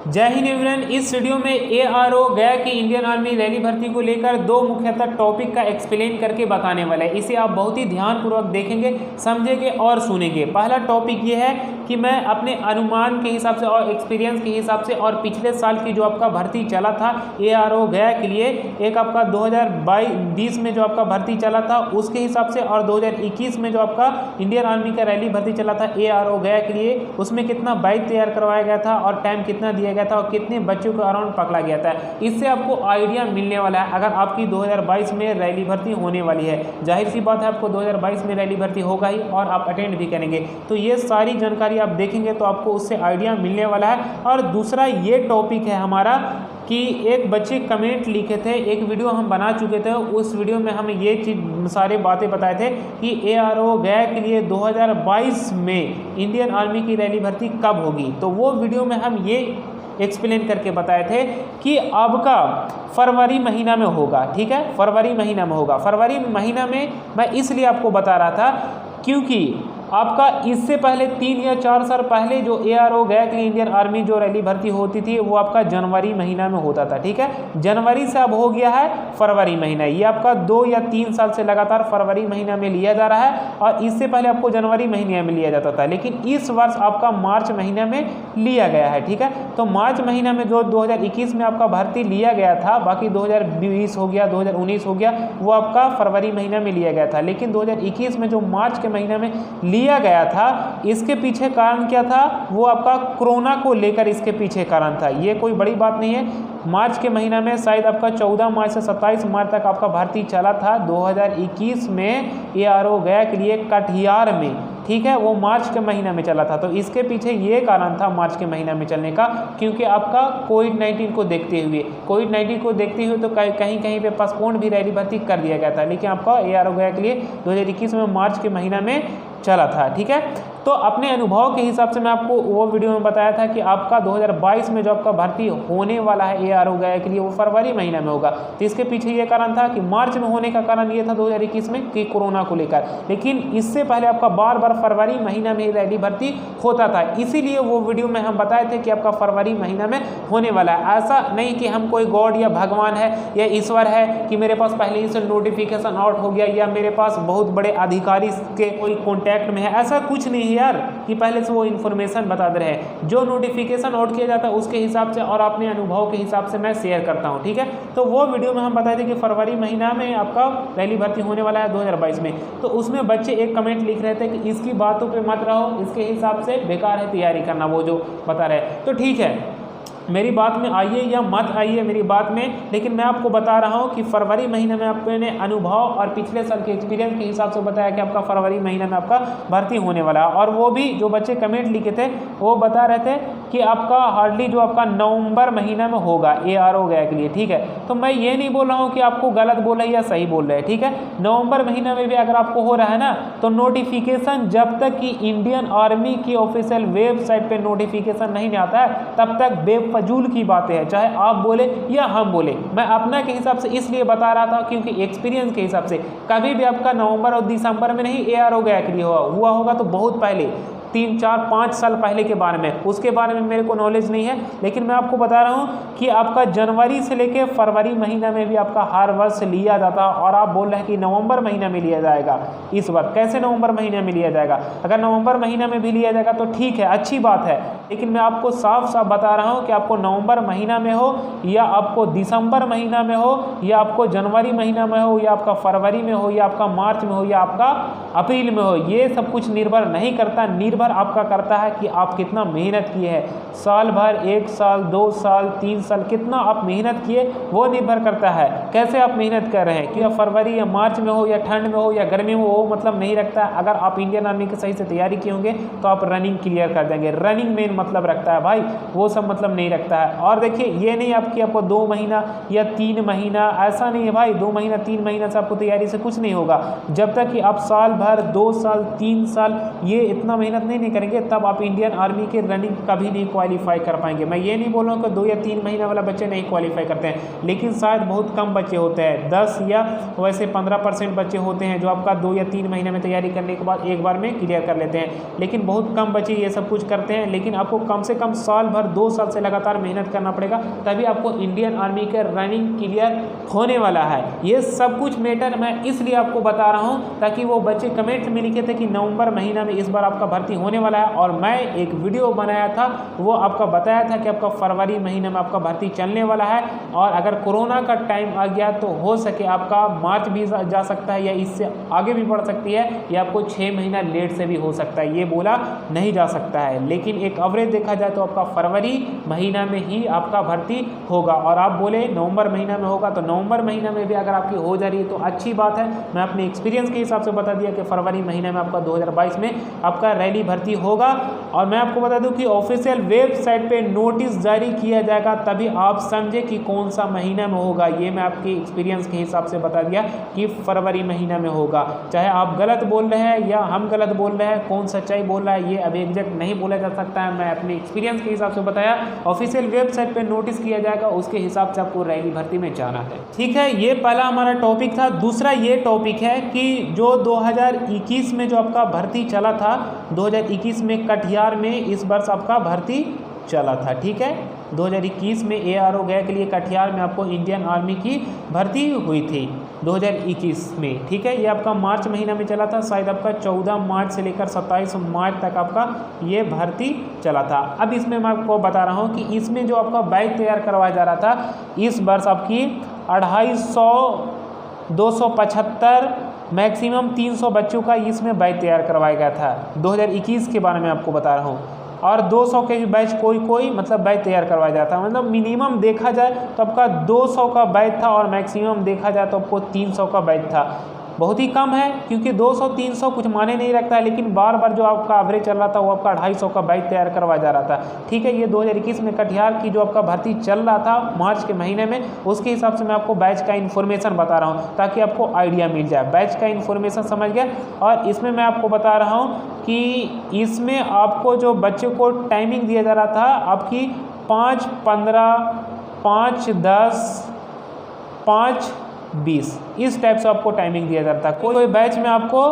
जय हिंद एवरीवन। इस वीडियो में एआरओ गया कि इंडियन आर्मी रैली भर्ती को लेकर दो मुख्यतः टॉपिक का एक्सप्लेन करके बताने वाला है। इसे आप बहुत ही ध्यानपूर्वक देखेंगे, समझेंगे और सुनेंगे। पहला टॉपिक ये है कि मैं अपने अनुमान के हिसाब से और एक्सपीरियंस के हिसाब से और पिछले साल की जो आपका भर्ती चला था एआरओ गया के लिए, एक आपका 2020 में जो आपका भर्ती चला था उसके हिसाब से और 2021 में जो आपका इंडियन आर्मी का रैली भर्ती चला था एआरओ गया के लिए, उसमें कितना बैच तैयार करवाया गया था और टाइम कितना दिया गया था और कितने बच्चों को अराउंड पकड़ा गया था। इससे आपको आइडिया मिलने वाला है अगर आपकी 2022 में रैली भर्ती होने वाली है। जाहिर सी बात है आपको 2022 में रैली भर्ती होगा ही और आप अटेंड भी करेंगे, तो ये सारी जानकारी आप देखेंगे तो आपको उससे आइडिया मिलने वाला है। और दूसरा ये टॉपिक है हमारा कि एक बच्चे कमेंट लिखे थे, एक वीडियो हम बना चुके थे, उस वीडियो में हम ये चीज़ सारे बातें बताए थे कि एआरओ गया के लिए 2022 में इंडियन आर्मी की रैली भर्ती कब होगी। तो वो वीडियो में हम ये एक्सप्लेन करके बताए थे कि अब का फरवरी महीना में होगा। ठीक है, फरवरी महीना में होगा। फरवरी महीना में मैं इसलिए आपको बता रहा था क्योंकि आपका इससे पहले 3 या 4 साल पहले जो एआरओ गया के लिए इंडियन आर्मी जो रैली भर्ती होती थी वो आपका जनवरी महीना में होता था। ठीक है, जनवरी से अब हो गया है फरवरी महीना। ये आपका 2 या 3 साल से लगातार फरवरी महीना में लिया जा रहा है और इससे पहले आपको जनवरी महीने में लिया जाता था, लेकिन इस वर्ष आपका मार्च महीना में लिया गया है। ठीक है, तो मार्च महीना में जो 2021 में आपका भर्ती लिया गया था, बाकी 2020 हो गया, 2019 हो गया, वो आपका फरवरी महीना में लिया गया था। लेकिन 2021 में जो मार्च के महीना में लिया गया था, इसके पीछे कारण क्या था? वो आपका कोरोना को लेकर इसके पीछे कारण था। ये कोई बड़ी बात नहीं है। मार्च के महीना में शायद आपका 14 मार्च से 27 मार्च तक आपका भर्ती चला था 2021 में एआरओ गया के लिए कटिहार में। ठीक है, वो मार्च के महीना में चला था। तो इसके पीछे ये कारण था मार्च के महीना में चलने का, क्योंकि आपका कोविड-19 को देखते हुए तो कहीं कहीं पे पोस्टपोन भी रैली भर्ती कर दिया गया था, लेकिन आपका एआरओ गया के लिए 2021 में मार्च के महीना में चला था। ठीक है, तो अपने अनुभव के हिसाब से मैं आपको वो वीडियो में बताया था कि आपका 2022 में जो आपका भर्ती होने वाला है एआरओ गया के लिए वो फरवरी महीना में होगा। तो इसके पीछे ये कारण था कि मार्च में होने का कारण ये था 2021 में कि कोरोना को लेकर, लेकिन इससे पहले आपका बार बार फरवरी महीना में रैली भर्ती होता था। इसीलिए वो वीडियो में हम बताए थे कि आपका फरवरी महीना में होने वाला है। ऐसा नहीं कि हम कोई गॉड या भगवान है या ईश्वर है कि मेरे पास पहले ही से नोटिफिकेशन आउट हो गया या मेरे पास बहुत बड़े अधिकारी के कोई कॉन्टैक्ट में है, ऐसा कुछ नहीं है यार कि पहले से वो इन्फॉर्मेशन बता दे रहे हैं। जो नोटिफिकेशन आउट किया जाता है उसके हिसाब से और अपने अनुभव के हिसाब से मैं शेयर करता हूं। ठीक है, तो वो वीडियो में हम बताए थे कि फरवरी महीना में आपका रैली भर्ती होने वाला है 2022 में। तो उसमें बच्चे एक कमेंट लिख रहे थे कि इसकी बातों पे मत रहो, इसके हिसाब से बेकार है तैयारी करना, वो जो बता रहे। तो ठीक है, मेरी बात में आइए या मत आइए मेरी बात में, लेकिन मैं आपको बता रहा हूं कि फरवरी महीने में आपने अनुभव और पिछले साल के एक्सपीरियंस के हिसाब से बताया कि आपका फरवरी महीने में आपका भर्ती होने वाला है। और वो भी जो बच्चे कमेंट लिखे थे वो बता रहे थे कि आपका हार्डली जो आपका नवंबर महीना में होगा एआरओ गया के लिए। ठीक है, तो मैं ये नहीं बोल रहा हूँ कि आपको गलत बोल रहे या सही बोल रहे हैं। ठीक है, नवंबर महीना में भी अगर आपको हो रहा है ना, तो नोटिफिकेशन जब तक कि इंडियन आर्मी की ऑफिशियल वेबसाइट पर नोटिफिकेशन नहीं आता है तब तक फजूल की बातें हैं, चाहे आप बोले या हम बोले। मैं अपना के हिसाब से इसलिए बता रहा था क्योंकि एक्सपीरियंस के हिसाब से कभी भी आपका नवंबर और दिसंबर में नहीं एआरओ गया के लिए हुआ होगा तो बहुत पहले 3, 4, 5 साल पहले के बारे में, उसके बारे में मेरे को नॉलेज नहीं है। लेकिन मैं आपको बता रहा हूँ कि आपका जनवरी से लेकर फरवरी महीना में भी आपका हर वर्ष लिया जाता है और आप बोल रहे हैं कि नवंबर महीना में लिया जाएगा। इस बार कैसे नवंबर महीने में लिया जाएगा? अगर नवंबर महीना में भी लिया जाएगा तो ठीक है, अच्छी बात है, लेकिन मैं आपको साफ साफ बता रहा हूँ कि आपको नवंबर महीना में हो या आपको दिसंबर महीना में हो या आपको जनवरी महीना में हो या आपका फरवरी में हो या आपका मार्च में हो या आपका अप्रैल में हो, ये सब कुछ निर्भर नहीं करता। निर्भर आपका करता है कि आप कितना मेहनत किए हैं। साल भर, 1 साल, 2 साल, 3 साल कितना आप मेहनत किए वो निर्भर करता है। कैसे आप मेहनत कर रहे हैं, कि फरवरी या मार्च में हो या ठंड में हो या गर्मी में हो, वो मतलब नहीं रखता है। अगर आप इंडियन आर्मी की सही से तैयारी किए होंगे तो आप रनिंग क्लियर कर देंगे। रनिंग मेन मतलब रखता है भाई, वो सब मतलब नहीं रखता है। और देखिए ये नहीं आपको 2 महीना या 3 महीना, ऐसा नहीं है भाई। 2 महीना 3 महीना से आपको तैयारी से कुछ नहीं होगा। जब तक कि आप साल भर, 2 साल, 3 साल ये इतना मेहनत नहीं करेंगे तब आप इंडियन आर्मी के रनिंग कभी नहीं क्वालिफाई कर पाएंगे। मैं ये नहीं बोल रहा हूँ कि 2 या 3 महीने वाला बच्चे नहीं क्वालिफाई करते हैं, लेकिन शायद बहुत कम बच्चे होते हैं, 10 या वैसे 15% बच्चे होते हैं जो आपका 2 या 3 महीने में तैयारी करने के बाद एक बार में क्लियर कर लेते हैं, लेकिन बहुत कम बच्चे ये सब कुछ करते हैं। लेकिन आपको कम से कम साल भर 2 साल से लगातार मेहनत करना पड़ेगा, तभी आपको इंडियन आर्मी का रनिंग क्लियर होने वाला है। ये सब कुछ मैटर मैं इसलिए आपको बता रहा हूँ ताकि वो बच्चे कमेंट में लिखे थे कि नवंबर महीना में इस बार आपका भर्ती होने वाला है, और मैं एक वीडियो बनाया था वो आपका बताया था कि आपका फरवरी महीने में आपका भर्ती चलने वाला है, और अगर कोरोना का टाइम आ गया तो हो सके आपका मार्च भी जा सकता है या इससे आगे भी बढ़ सकती है, या आपको 6 महीना लेट से भी हो सकता है, ये बोला नहीं जा सकता है। लेकिन एक एवरेज देखा जाए तो आपका फरवरी महीना में ही आपका भर्ती होगा। और आप बोले नवंबर महीना में होगा, तो नवंबर महीना में भी अगर आपकी हो जा रही है तो अच्छी बात है। मैं अपने एक्सपीरियंस के हिसाब से बता दिया कि फरवरी महीने में आपका 2022 में आपका रैली भर्ती होगा। और मैं आपको बता दूं कि ऑफिशियल वेबसाइट पे नोटिस जारी किया जाएगा, तभी आप समझे कि कौन सा महीना में होगा। ये मैं आपके एक्सपीरियंस के हिसाब से बता दिया कि फरवरी महीना में होगा। चाहे आप गलत बोल रहे हैं या हम गलत बोल रहे हैं, कौन सच्चाई बोल रहा है ये अभी एग्जैक्ट नहीं बोला जा सकता है। मैं अपने एक्सपीरियंस के हिसाब से बताया, ऑफिशियल वेबसाइट पे नोटिस किया जाएगा, उसके हिसाब से आपको रैली भर्ती में जाना है। ठीक है, ये पहला हमारा टॉपिक था। दूसरा ये टॉपिक है कि जो 2021 में जो आपका भर्ती चला था, 2021 में कटिहार में इस वर्ष आपका भर्ती चला था। ठीक है, 2021 में ARO गया के लिए कटिहार में आपको इंडियन आर्मी की भर्ती हुई थी 2021 में। ठीक है, ये आपका मार्च महीना में चला था, शायद आपका 14 मार्च से लेकर 27 मार्च तक आपका ये भर्ती चला था। अब इसमें मैं आपको बता रहा हूँ कि इसमें जो आपका बैच तैयार करवाया जा रहा था, इस वर्ष आपकी 250, 275 मैक्सिमम 300 बच्चों का इसमें बैच तैयार करवाया गया था। 2021 के बारे में आपको बता रहा हूँ। और 200 के बैच कोई मतलब बैच तैयार करवाया जाता है, मतलब मिनिमम देखा जाए तो आपका 200 का बैच था, और मैक्सिमम देखा जाए तो आपको 300 का बैच था। बहुत ही कम है, क्योंकि 200-300 कुछ माने नहीं रखता है, लेकिन बार बार जो आपका एवरेज चल रहा था वो आपका 250 का बैच तैयार करवाया जा रहा था। ठीक है, ये 2021 में कटिहार की जो आपका भर्ती चल रहा था मार्च के महीने में, उसके हिसाब से मैं आपको बैच का इन्फॉर्मेशन बता रहा हूँ ताकि आपको आइडिया मिल जाए। बैच का इन्फॉर्मेशन समझ गया। और इसमें मैं आपको बता रहा हूँ कि इसमें आपको जो बच्चे को टाइमिंग दिया जा रहा था आपकी 5:15, 5:10, 5:20 इस टाइप से आपको टाइमिंग दिया जाता है। कोई बैच में आपको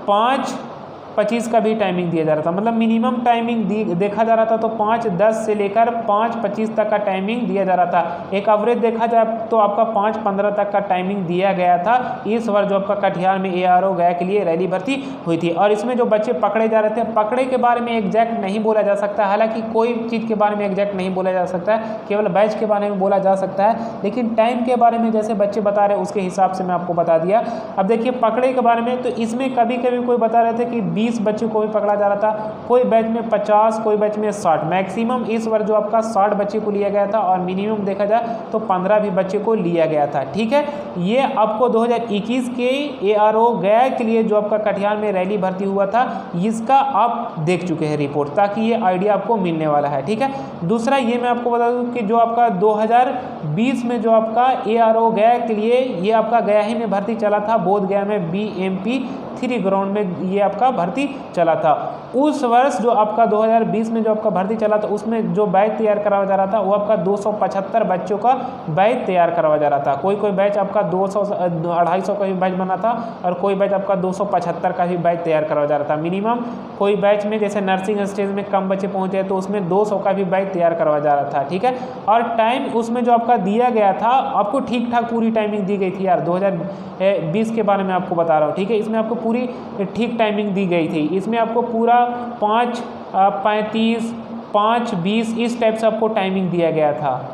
5:25 का भी टाइमिंग दिया जा रहा था, मतलब मिनिमम टाइमिंग देखा जा रहा था तो 5:10 से लेकर 5:25 तक का टाइमिंग दिया जा रहा था। एक एवरेज देखा जाए तो आपका 5:15 तक का टाइमिंग दिया गया था इस वर्ष जो आपका कटिहार में ARO गया के लिए रैली भर्ती हुई थी। और इसमें जो बच्चे पकड़े जा रहे थे, पकड़े के बारे में एग्जैक्ट नहीं बोला जा सकता, हालांकि कोई चीज़ के बारे में एग्जैक्ट नहीं बोला जा सकता है, केवल बैच के बारे में बोला जा सकता है। लेकिन टाइम के बारे में जैसे बच्चे बता रहे उसके हिसाब से मैं आपको बता दिया। अब देखिए पकड़े के बारे में, तो इसमें कभी कभी कोई बता रहे थे कि 20 बच्चों को भी पकड़ा जा रहा था, कोई बैच में 50, कोई बैच में 60। मैक्सिमम इस वर्ष जो आपका 60 बच्चे को लिया गया था, और मिनिमम देखा जाए तो 15 भी बच्चे को लिया गया था। ठीक है, ये आपको 2021 के ARO गया के लिए जो आपका कटिहार में रैली भर्ती हुआ था, इसका आप देख चुके हैं रिपोर्ट, ताकि ये आइडिया आपको मिलने वाला है। ठीक है, दूसरा ये मैं आपको बता दूं कि जो आपका 2020 में जो आपका ARO गया के लिए ये आपका गया ही में भर्ती चला था, बोध गया में BMP 3 ग्राउंड में ये आपका भर्ती चला था। उस वर्ष जो आपका 2020 में जो आपका भर्ती चला था, उसमें जो बैच तैयार करवाया जा रहा था वो आपका 275 बच्चों का बैच तैयार करवाया जा रहा था। कोई बैच आपका 200, 250 का भी बैच बना था, और कोई बैच आपका 275 का भी बैच तैयार करवाया जा रहा था। मिनिमम कोई बैच में जैसे नर्सिंग स्टेज में कम बच्चे पहुंचे तो उसमें 200 का भी बैच तैयार करवाया जा रहा था। ठीक है, और टाइम उसमें जो आपका दिया गया था आपको ठीक ठाक पूरी टाइमिंग दी गई थी यार। 2020 के बारे में आपको बता रहा हूँ। ठीक है, इसमें आपको पूरी ठीक टाइमिंग दी गई थी। इसमें आपको पूरा 5:35, 5:20 इस टाइप से आपको टाइमिंग दिया गया था।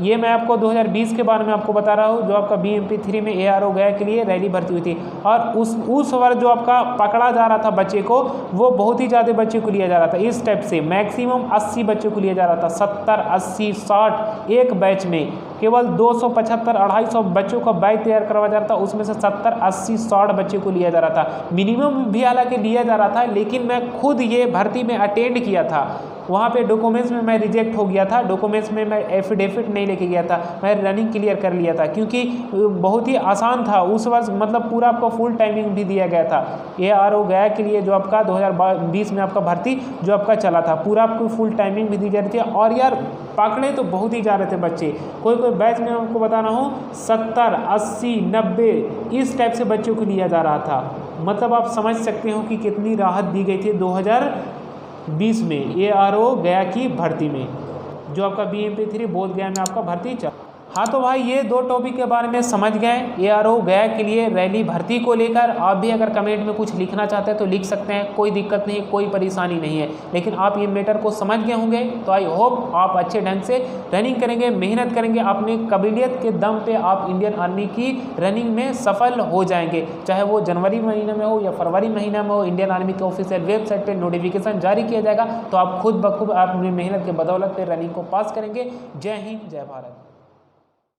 ये मैं आपको 2020 के बारे में आपको बता रहा हूँ, जो आपका BMP 3 में ARO गया के लिए रैली भर्ती हुई थी। और उस वर्ष जो आपका पकड़ा जा रहा था बच्चे को, वो बहुत ही ज़्यादा बच्चे को लिया जा रहा था। इस टाइप से मैक्सिमम 80 बच्चों को लिया जा रहा था, 70, 80, 60 एक बैच में। केवल 275 250 बच्चों का बैच तैयार करवाया जा रहा था, उसमें से 70 80 60 बच्चे को लिया जा रहा था। मिनिमम भी हालांकि लिया जा रहा था, लेकिन मैं खुद ये भर्ती में अटेंड किया था, वहाँ पे डॉक्यूमेंट्स में मैं रिजेक्ट हो गया था, डॉक्यूमेंट्स में मैं एफिडेविट नहीं लेके गया था, मैं रनिंग क्लियर कर लिया था क्योंकि बहुत ही आसान था उस वर्ष, मतलब पूरा आपको फुल टाइमिंग भी दिया गया था। ARO गया के लिए जो आपका 2020 में आपका भर्ती जो आपका चला था, पूरा आपको फुल टाइमिंग भी दी जा रही थी। और यार पकड़े तो बहुत ही जा रहे थे बच्चे, कोई कोई बैच में आपको बता रहा हूँ 70 80 90 इस टाइप से बच्चों को लिया जा रहा था। मतलब आप समझ सकते हो कि कितनी राहत दी गई थी 2020 में ARO गया की भर्ती में, जो आपका BMP3 बोध गया में आपका भर्ती चल। हाँ तो भाई ये दो टॉपिक के बारे में समझ गए ARO गया के लिए रैली भर्ती को लेकर। आप भी अगर कमेंट में कुछ लिखना चाहते हैं तो लिख सकते हैं, कोई दिक्कत नहीं है, कोई परेशानी नहीं है। लेकिन आप ये मैटर को समझ गए होंगे, तो आई होप आप अच्छे ढंग से रनिंग करेंगे, मेहनत करेंगे, अपने काबिलियत के दम पे आप इंडियन आर्मी की रनिंग में सफल हो जाएंगे। चाहे वो जनवरी महीने में हो या फरवरी महीने में हो, इंडियन आर्मी के ऑफिशियल वेबसाइट पर नोटिफिकेशन जारी किया जाएगा, तो आप खुद ब खुद अपनी मेहनत के बदौलत पे रनिंग को पास करेंगे। जय हिंद, जय भारत।